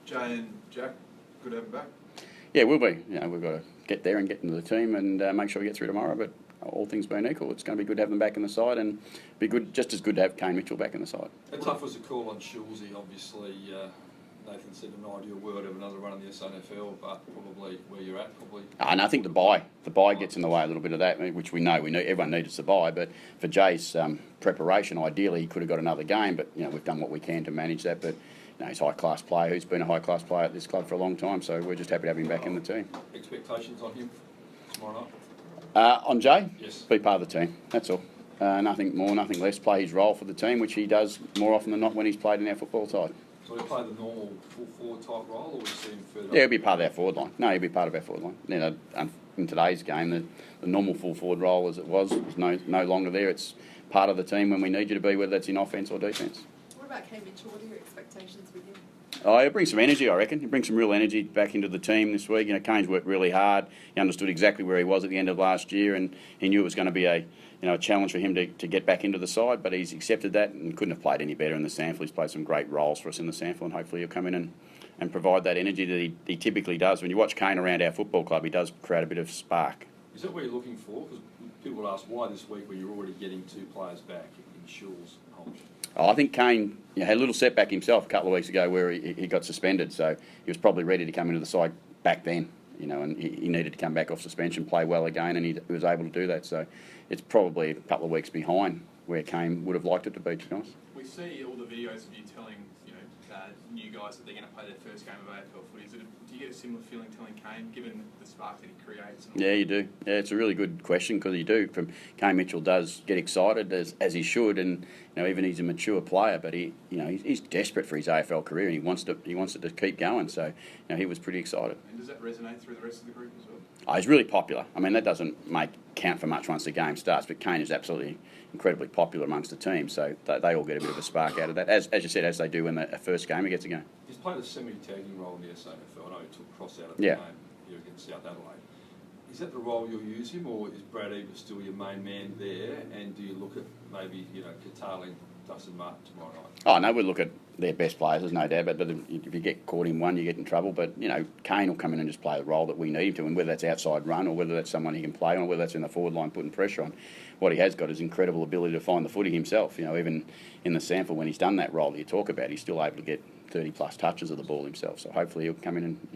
Jay and Jack, good to have them back. Yeah, we'll be. We've got to get there and get into the team and make sure we get through tomorrow. But all things being equal, it's going to be good to have them back in the side, and be good, just as good to have Kane Mitchell back in the side. How tough was the call on Schulze? Obviously, Nathan said an ideal world of another run in the SNFL, but probably where you're at, probably. And I think the bye gets in the way a little bit of that, which we know everyone needed to buy. But for Jay's preparation, ideally he could have got another game. But we've done what we can to manage that. But he's a high-class player who's been a high-class player at this club for a long time, so we're just happy to have him back in the team. Expectations on him tomorrow night? On Jay? Yes. Be part of the team, that's all. Nothing more, nothing less. Play his role for the team, which he does more often than not when he's played in our football side. So he'll play the normal full forward type role, or we see him further? Yeah, he'll be part of our forward line. No, he'll be part of our forward line. In today's game, the normal full forward role as it was is no longer there. It's part of the team when we need you to be, whether that's in offence or defence. What about Kane Mitchell? What are your expectations with him? He'll bring some energy, I reckon. He'll bring some real energy back into the team this week. Kane's worked really hard. He understood exactly where he was at the end of last year, and he knew it was going to be a challenge for him to get back into the side, but he's accepted that and couldn't have played any better in the sample. He's played some great roles for us in the sample, and hopefully he'll come in and provide that energy that he typically does. When you watch Kane around our football club, he does create a bit of spark. Is that what you're looking for? Because people would ask why this week when you're already getting two players back in Schulze and Holmes. I think Kane had a little setback himself a couple of weeks ago where he got suspended, so he was probably ready to come into the side back then, and he needed to come back off suspension, play well again, and he was able to do that. So it's probably a couple of weeks behind where Kane would have liked it to be, to be honest. We see all the videos of you telling new guys that they're going to play their first game of AFL footy. Do you get a similar feeling telling Kane, given the spark that he creates? Yeah, you do. Yeah, it's a really good question because you do. Kane Mitchell does get excited as he should, and even he's a mature player, but he's desperate for his AFL career and he wants it to keep going. So he was pretty excited. And does that resonate through the rest of the group as well? He's really popular. I mean, that doesn't count for much once the game starts, but Kane is absolutely incredibly popular amongst the team, so they all get a bit of a spark out of that, as you said, as they do when the first game he gets a game. He's played a semi-tagging role in the SANFL. I know he took Cross out of the game here against South Adelaide. Is that the role you'll use him, or is Brad Evers still your main man there, and do you look at maybe curtailing Dustin Martin tomorrow night? Oh no, we'll look at their best players, there's no doubt, but if you get caught in one, you get in trouble. But Kane will come in and just play the role that we need him to, and whether that's outside run or whether that's someone he can play on, or whether that's in the forward line putting pressure on, what he has got is incredible ability to find the footy himself. Even in the sample when he's done that role that you talk about, he's still able to get 30 plus touches of the ball himself. So hopefully he'll come in and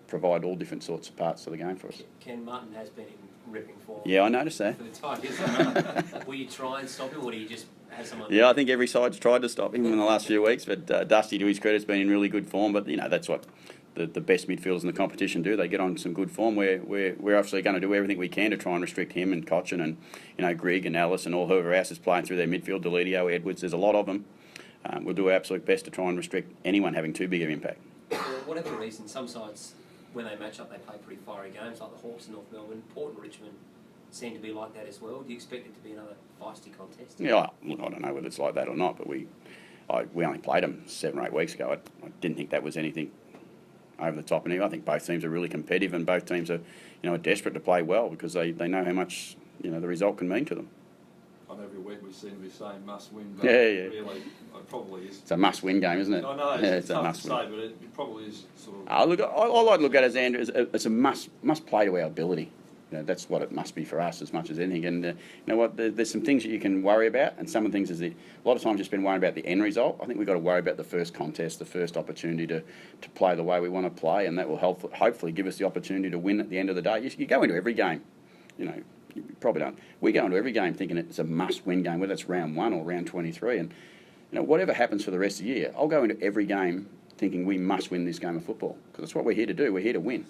provide all different sorts of parts to the game for us. Ken Martin has been in ripping form. Yeah, I noticed that. For the Tigers. Will you try and stop him, or do you just have someone? Yeah, I think every side's tried to stop him in the last few weeks, but Dusty, to his credit, has been in really good form. But that's what the best midfielders in the competition do. They get on some good form. We're obviously going to do everything we can to try and restrict him and Cochin and Grigg and Ellis and all whoever else is playing through their midfield. Deledio, Edwards, there's a lot of them. We'll do our absolute best to try and restrict anyone having too big of impact. For whatever reason, some sides, when they match up, they play pretty fiery games, like the Hawks in North Melbourne. Port and Richmond seem to be like that as well. Do you expect it to be another feisty contest? Yeah, look, I don't know whether it's like that or not, but we only played them 7 or 8 weeks ago. I didn't think that was anything over the top. And I think both teams are really competitive, and both teams are desperate to play well because they know how much the result can mean to them. On every week we seem to be saying must win, but really, it probably is. It's a must-win game, isn't it? I know, it's tough a must-win. to say, but it probably is sort of... Look, I like to look at it as Andrew. It's a must play to our ability. That's what it must be for us as much as anything. And there's some things that you can worry about, and some of the things a lot of times just been worrying about the end result. I think we've got to worry about the first contest, the first opportunity to play the way we want to play, and that will hopefully give us the opportunity to win at the end of the day. You go into every game, you probably don't. We go into every game thinking it's a must-win game, whether it's round 1 or round 23, and whatever happens for the rest of the year, I'll go into every game thinking we must win this game of football because that's what we're here to do. We're here to win.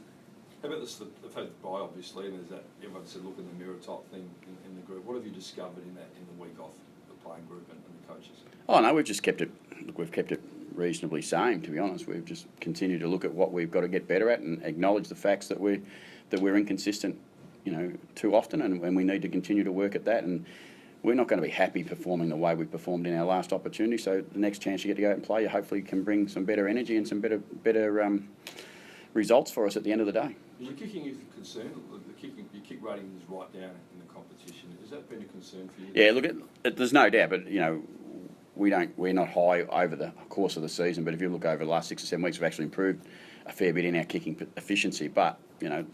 How about the fact that buy, obviously, and there's that everyone said look in the mirror type thing in the group. What have you discovered in the week off the playing group and the coaches? Oh no, we've just kept it. Look, we've kept it reasonably same, to be honest. We've just continued to look at what we've got to get better at and acknowledge the facts that we're inconsistent, too often, and we need to continue to work at that. And we're not going to be happy performing the way we performed in our last opportunity. So the next chance you get to go out and play, you hopefully can bring some better energy and some better results for us at the end of the day. Your kicking is a concern. Your kick rating is right down in the competition. Has that been a concern for you? Yeah, look, there's no doubt, but we're not high over the course of the season, but if you look over the last 6 or 7 weeks, we've actually improved a fair bit in our kicking efficiency. But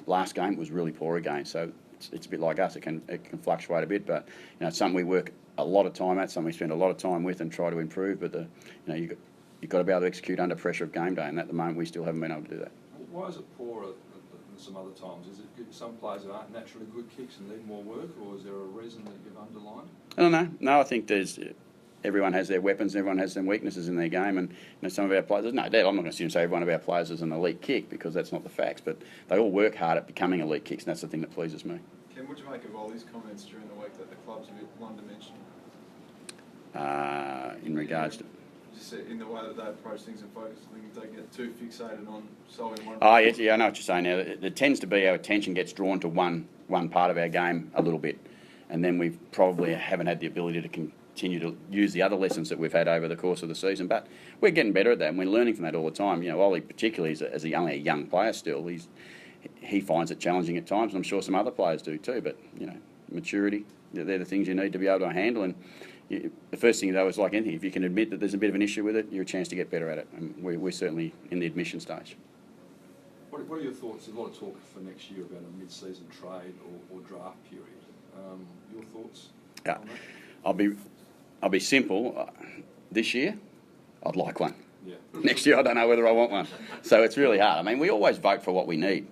last game was really poor again, so it's a bit like us. It can fluctuate a bit, but it's something we work a lot of time at, something we spend a lot of time with and try to improve. But you've got to be able to execute under pressure of game day, and at the moment we still haven't been able to do that. Why is it poorer than some other times? Is it some players that aren't naturally good kicks and need more work, or is there a reason that you've underlined? I don't know. No, I think everyone has their weapons, and everyone has some weaknesses in their game, and some of our players. There's no doubt. I'm not going to say every one of our players is an elite kick, because that's not the facts. But they all work hard at becoming elite kicks, and that's the thing that pleases me. Ken, what do you make of Ollie's comments during the week that the club's a bit one-dimensional? In regards to. Just in the way that they approach things and focus, I think if they get too fixated on solving one. Oh, yeah, I know what you're saying now. It tends to be our attention gets drawn to one part of our game a little bit, and then we probably haven't had the ability to continue to use the other lessons that we've had over the course of the season. But we're getting better at that, and we're learning from that all the time. Ollie, particularly as only a young player still, he finds it challenging at times, and I'm sure some other players do too. But maturity, they're the things you need to be able to handle. And the first thing, though, is like anything, if you can admit that there's a bit of an issue with it, you're a chance to get better at it. And we're certainly in the admission stage. What are your thoughts? There's a lot of talk for next year about a mid-season trade or draft period. Your thoughts on that? I'll be simple. This year, I'd like one. Yeah. Next year, I don't know whether I want one. So it's really hard. I mean, we always vote for what we need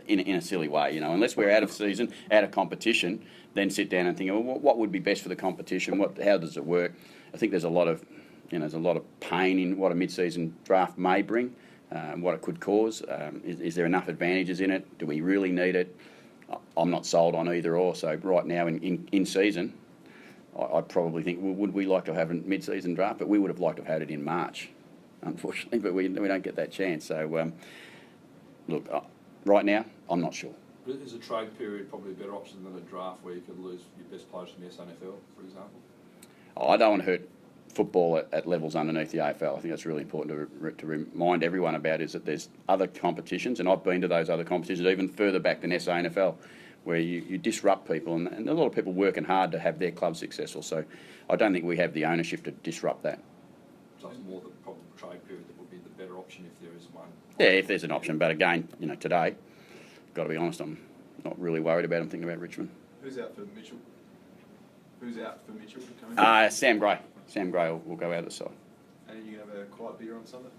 in a silly way, unless we're out of season, out of competition, then sit down and think, well, what would be best for the competition? How does it work? I think there's a lot of pain in what a mid-season draft may bring, what it could cause. Is there enough advantages in it? Do we really need it? I'm not sold on either or. So right now in season, I'd probably think, well, would we like to have a mid-season draft? But we would have liked to have had it in March, unfortunately. But we don't get that chance. So look, right now, I'm not sure. Is a trade period probably a better option than a draft where you could lose your best players from the SNFL, for example? I don't want to hurt football at levels underneath the AFL. I think that's really important to remind everyone about, is that there's other competitions, and I've been to those other competitions even further back than SANFL, where you disrupt people, and a lot of people working hard to have their club successful. So I don't think we have the ownership to disrupt that. So it's more the probable trade period that would be the better option if there is one. Yeah, if there's an option. But again, today, got to be honest, I'm not really worried about them thinking about Richmond. Who's out for Mitchell? Coming Sam Gray. Sam Gray will go out of the side. And are you going to have a quiet beer on Sunday?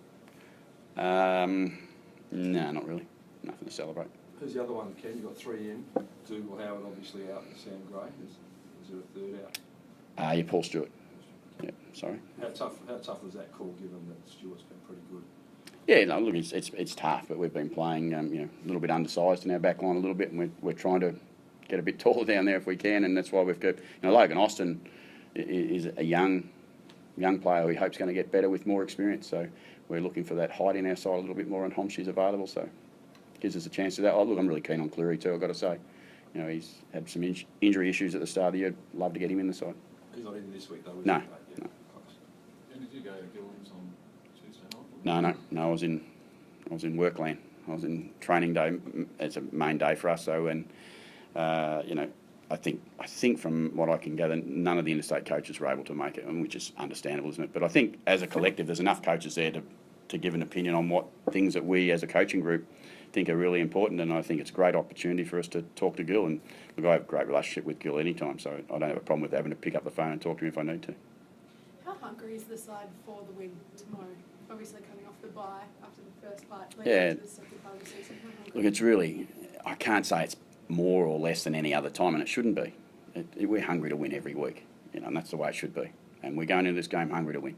No, not really. Nothing to celebrate. Who's the other one, Ken? You've got 3 in. Dougal Howard obviously out and Sam Gray. Is there a third out? Yeah, Paul Stewart. Yeah, sorry. How tough was that call, given that Stewart's been pretty good? Yeah, no, look, it's tough, but we've been playing a little bit undersized in our back line a little bit, and we're trying to get a bit taller down there if we can, and that's why we've got Logan Austin is a young player who we hope's going to get better with more experience. So we're looking for that height in our side a little bit more, and Homshi's available, so gives us a chance to that. Oh, look, I'm really keen on Cleary too, I've got to say. He's had some injury issues at the start of the year. Love to get him in the side. He's not in this week though, is No. he? Yeah. No. And did you go to Gillam's on Tuesday night? No, I was in workland. I was in training day. It's a main day for us, so, and I think from what I can gather, none of the interstate coaches were able to make it, which is understandable, isn't it? But I think as a collective, there's enough coaches there to give an opinion on what things that we as a coaching group think are really important, and I think it's a great opportunity for us to talk to Gil. And look, I have a great relationship with Gil anytime, so I don't have a problem with having to pick up the phone and talk to him if I need to. How hungry is the side for the win tomorrow? Obviously coming off the bye after the first part, Yeah. into the second part of the season. How hungry? Look, it's really, I can't say it's more or less than any other time, and it shouldn't be. We're hungry to win every week, and that's the way it should be. And we're going into this game hungry to win.